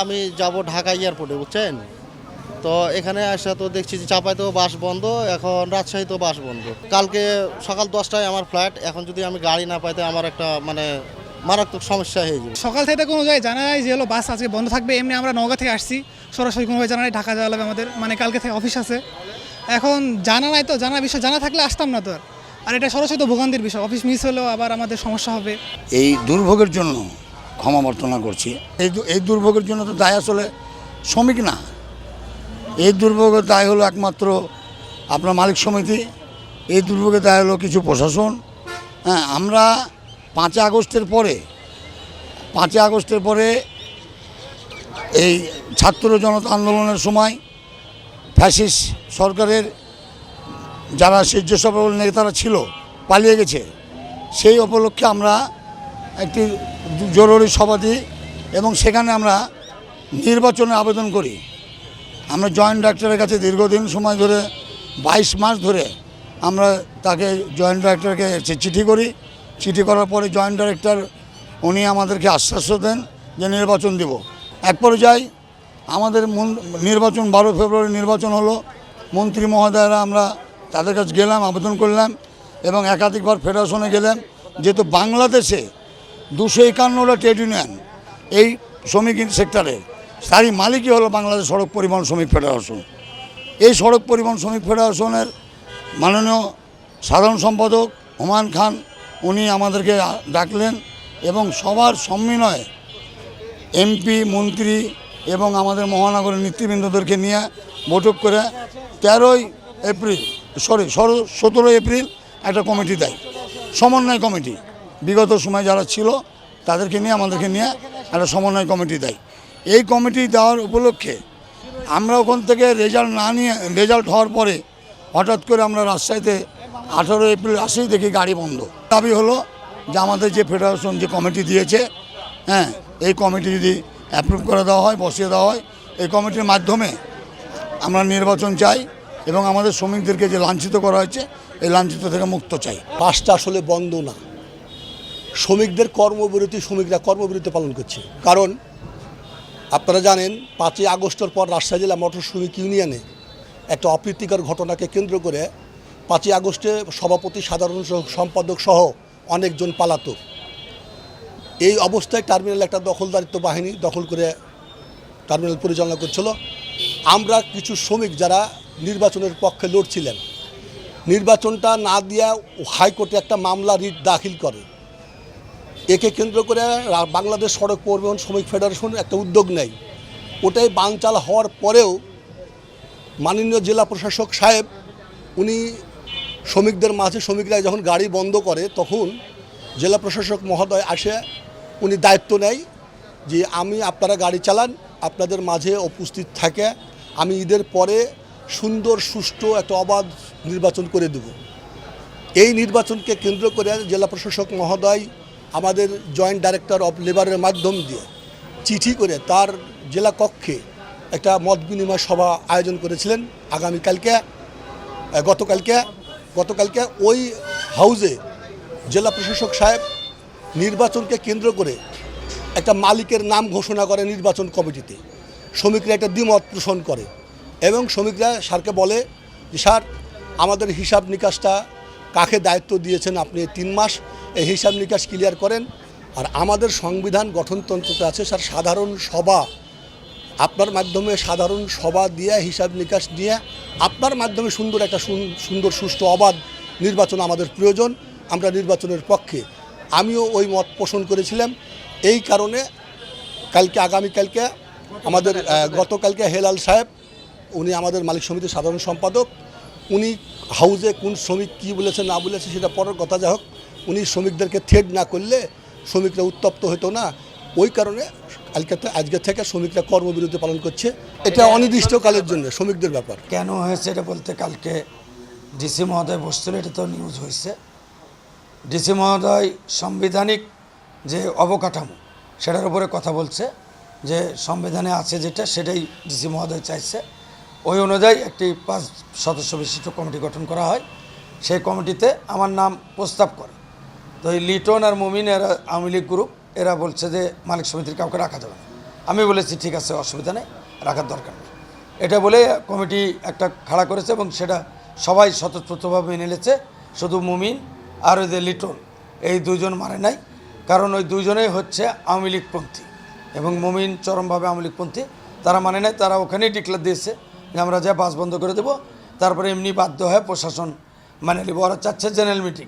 আমি যাব ঢাকা এয়ারপোর্টে, বুঝছেন? তো এখানে আসা তো দেখছি যে চাঁপাইতেও বাস বন্ধ, এখন রাজশাহীতেও বাস বন্ধ। কালকে সকাল 10টায় আমার ফ্লাইট, এখন যদি আমি গাড়ি না পাইতে আমার একটা মারাত্মক সমস্যা হয়ে যাবে। সকাল থেকে কোনো জায়গায় জানা যায় যে হলো বাস আজকে বন্ধ থাকবে। এমনি আমরা নওগাঁ থেকে আসছি, সরাসরি কোনোভাবে জানা নাই, ঢাকা যাওয়া লাগবে আমাদের, কালকে থেকে অফিস আছে। এখন জানা নাই তো, জানার বিষয় জানা থাকলে আসতাম না তো। আর এটা সরাসরি তো ভোগান্তির বিষয়, অফিস মিস হলেও আবার আমাদের সমস্যা হবে। এই দুর্ভোগের জন্য ক্ষমা প্রার্থনা করছি। এই দুর্ভোগের জন্য তো দায় আসলে শ্রমিক না, এই দুর্ভোগের দায় হলো একমাত্র আপনার মালিক সমিতি, এই দুর্ভোগের দায় হলো কিছু প্রশাসন। হ্যাঁ, আমরা 5 আগস্টের পরে এই ছাত্র জনতা আন্দোলনের সময় ফ্যাসিস্ট সরকারের যারা যেসব নেতারা ছিল পালিয়ে গেছে, সেই উপলক্ষে আমরা একটি জরুরি সভা দিই এবং সেখানে আমরা নির্বাচনে আবেদন করি। আমরা জয়েন্ট ডাইরেক্টরের কাছে দীর্ঘদিন সময় ধরে 22 মাস ধরে আমরা তাকে জয়েন্ট ডাইরেক্টরকে চিঠি করি। চিঠি করার পরে জয়েন্ট ডাইরেক্টর উনি আমাদেরকে আশ্বাস দেন যে নির্বাচন দেব। এক পর্যায়ে আমাদের নির্বাচন 12 ফেব্রুয়ারি নির্বাচন হলো। মন্ত্রী মহোদয়রা আমরা তাদের কাছে গেলাম, আবেদন করলাম এবং একাধিকবার ফেডারেশনে গেলাম। যেহেতু বাংলাদেশে 251টা ট্রেড ইউনিয়ন এই শ্রমিক সেক্টরে, তারই মালিকই হলো বাংলাদেশ সড়ক পরিবহন শ্রমিক ফেডারেশন। এই সড়ক পরিবহন শ্রমিক ফেডারেশনের মাননীয় সাধারণ সম্পাদক হুমায়ুন খান উনি আমাদেরকে ডাকলেন এবং সবার সম্মিলয়ে এমপি, মন্ত্রী এবং আমাদের মহানগরের নেতৃবৃন্দদেরকে নিয়ে বৈঠক করে 17 এপ্রিল একটা কমিটি দেয়, সমন্বয় কমিটি। বিগত সময় যারা ছিল তাদেরকে নিয়ে আমাদেরকে নিয়ে একটা সমন্বয় কমিটি দেয়। এই কমিটি দেওয়ার উপলক্ষে আমরা ওখান থেকে রেজাল্ট হওয়ার পরে হঠাৎ করে আমরা রাজশাহীতে 18 এপ্রিল আসেই দেখি গাড়ি বন্ধ। দাবি হলো যে আমাদের যে ফেডারেশন যে কমিটি দিয়েছে, হ্যাঁ, এই কমিটি যদি অ্যাপ্রুভ করে দেওয়া হয়, বসিয়ে দেওয়া হয়, এই কমিটির মাধ্যমে আমরা নির্বাচন চাই এবং আমাদের শ্রমিকদেরকে যে লাঞ্ছিত করা হয়েছে এই লাঞ্ছিত থেকে মুক্ত চাই। বাসটা আসলে বন্ধ না, শ্রমিকদের শ্রমিকরা কর্মবিরতি পালন করছে। কারণ আপনারা জানেন 5 আগস্টের পর রাজশাহী জেলা মোটর শ্রমিক ইউনিয়নে একটা অপ্রীতিকর ঘটনাকে কেন্দ্র করে 5 আগস্টে সভাপতি, সাধারণ সম্পাদক সহ অনেকজন পালাতক। এই অবস্থায় টার্মিনাল একটা দখলদারিত্ব বাহিনী দখল করে টার্মিনাল পরিচালনা করছিল। আমরা কিছু শ্রমিক যারা নির্বাচনের পক্ষে লড়ছিলেন, নির্বাচনটা না দিয়া হাইকোর্টে একটা মামলা রিট দাখিল করে। একে কেন্দ্র করে বাংলাদেশ সড়ক পরিবহন শ্রমিক ফেডারেশন একটা উদ্যোগ নেয়। ওটাই বানচাল হওয়ার পরেও মাননীয় জেলা প্রশাসক সাহেব উনি শ্রমিকদের মাঝে, শ্রমিকরা যখন গাড়ি বন্ধ করে তখন জেলা প্রশাসক মহোদয় আসে, উনি দায়িত্ব নেয় যে আপনারা গাড়ি চালান, আপনাদের মাঝে উপস্থিত থাকে, আমি ঈদের পরে সুন্দর সুষ্ঠু একটা অবাধ নির্বাচন করে দেব। এই নির্বাচনকে কেন্দ্র করে জেলা প্রশাসক মহোদয় আমাদের জয়েন্ট ডাইরেক্টর অফ লেবারের মাধ্যম দিয়ে চিঠি করে তার জেলা কক্ষে একটা মত বিনিময় সভা আয়োজন করেছিলেন। গতকালকে ওই হাউজে জেলা প্রশাসক সাহেব নির্বাচনকে কেন্দ্র করে একটা মালিকের নাম ঘোষণা করে নির্বাচন কমিটিতে। শ্রমিকরা একটা দ্বিমত পোষণ করে এবং শ্রমিকরা স্যারকে বলে যে স্যার, আমাদের হিসাব নিকাশটা কাকে দায়িত্ব দিয়েছেন আপনি 3 মাস এই হিসাব নিকাশ ক্লিয়ার করেন। আর আমাদের সংবিধান গঠনতন্ত্রতে আছে স্যার, সাধারণ সভা, আপনার মাধ্যমে সাধারণ সভা দিয়ে হিসাব নিকাশ দিয়ে আপনার মাধ্যমে সুন্দর সুষ্ঠু অবাধ নির্বাচন আমাদের প্রয়োজন, আমরা নির্বাচনের পক্ষে। আমিও ওই মত পোষণ করেছিলাম। এই কারণে আগামীকালকে আমাদের গতকালকে হেলাল সাহেব, উনি আমাদের মালিক সমিতির সাধারণ সম্পাদক, উনি হাউজে কোন শ্রমিক কী বলেছে না বলেছে সেটা পরের কথা, যা হোক, উনি শ্রমিকদেরকে থ্রেট না করলে শ্রমিকরা উত্তপ্ত হতো না। ওই কারণে আজকে থেকে শ্রমিকরা কর্মবিরতি পালন করছে। এটা অনির্দিষ্টকালের জন্য শ্রমিকদের ব্যাপার। কেন হয়েছে এটা বলতে, কালকে ডিসি মহোদয় বসছিল, এটা তো নিউজ হয়েছে। ডিসি মহোদয় সাংবিধানিক যে অবকাঠামো সেটার উপরে কথা বলছে, যে সংবিধানে আছে যেটা সেটাই ডিসি মহোদয় চাইছে। ওই অনুযায়ী একটি 5 সদস্য বিশিষ্ট কমিটি গঠন করা হয়। সেই কমিটিতে আমার নাম প্রস্তাব করে। তো এই লিটন আর মুমিন এরা আওয়ামী লীগ গ্রুপ, এরা বলছে যে মালিক সমিতির কাউকে রাখা যাবে না। আমি বলেছি ঠিক আছে, অসুবিধা নেই, রাখার দরকার নেই। এটা বলে কমিটি একটা খাড়া করেছে এবং সেটা সবাই স্বতঃস্ফূর্তভাবে মেনে নিয়েছে। শুধু মুমিন আর ওই যে লিটন, এই দুইজন মানে নাই, কারণ ওই দুইজনেই হচ্ছে আওয়ামী লীগপন্থী এবং মুমিন চরমভাবে আওয়ামী লীগপন্থী। তারা মানে নাই, তারা ওখানেই ডিক্লেয়ার দিয়েছে যে আমরা যা বাস বন্ধ করে দেবো। তারপরে এমনি বাধ্য হয়ে প্রশাসন মানে নেব। ওরা চাচ্ছে জেনারেল মিটিং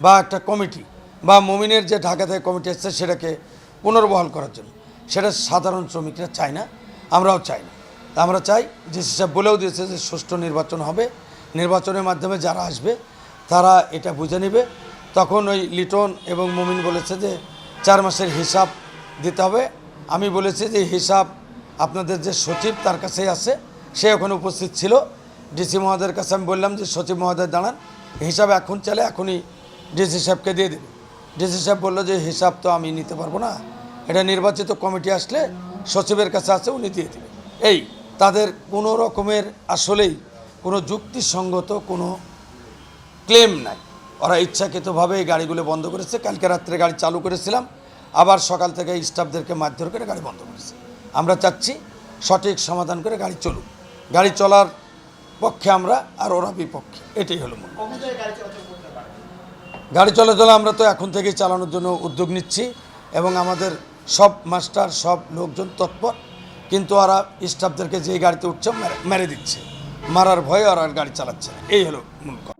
বা একটা কমিটি বা মুমিনের যে ঢাকা থেকে কমিটি এসছে সেটাকে পুনর্বহাল করার জন্য। সেটা সাধারণ শ্রমিকরা চায় না, আমরাও চাই না। তা আমরা চাই যে হিসাব বলেও দিয়েছে যে সুষ্ঠু নির্বাচন হবে, নির্বাচনের মাধ্যমে যারা আসবে তারা এটা বুঝে নেবে। তখন ওই লিটন এবং মুমিন বলেছে যে 4 মাসের হিসাব দিতে হবে। আমি বলেছি যে হিসাব আপনাদের যে সচিব তার কাছেই আছে, সে ওখানে উপস্থিত ছিল। ডিসি মহোদয়ের কাছে আমি বললাম যে সচিব মহোদয় দাঁড়ান, হিসাব এখন চলে, এখনই ডিসি সাহেবকে দিয়ে দেবে। ডিসি সাহেব বললো যে হিসাব তো আমি নিতে পারবো না, এটা নির্বাচিত কমিটি আসলে সচিবের কাছে আছে, উনি দিয়ে দেবে। এই তাদের কোনো রকমের আসলেই কোনো যুক্তিসঙ্গত কোনো ক্লেম নাই। ওরা ইচ্ছাকৃতভাবে এই গাড়িগুলো বন্ধ করেছে। কালকে রাত্রে গাড়ি চালু করেছিলাম, আবার সকাল থেকে স্টাফদেরকে মারধর করে গাড়ি বন্ধ করেছে। আমরা চাচ্ছি সঠিক সমাধান করে গাড়ি চলুক। গাড়ি চলার পক্ষে আমরা, আর ওরা বিপক্ষে, এটাই হলো মূল। গাড়ি চলাচল আমরা তো এখন থেকেই চালানোর জন্য উদ্যোগ নিচ্ছি এবং আমাদের সব মাস্টার সব লোকজন তৎপর, কিন্তু ওরা স্টাফদেরকে যেই গাড়িতে উঠছে মেরে দিচ্ছে, মারার ভয়ে ওরা গাড়ি চালাচ্ছে না। এই হলো মূল কথা।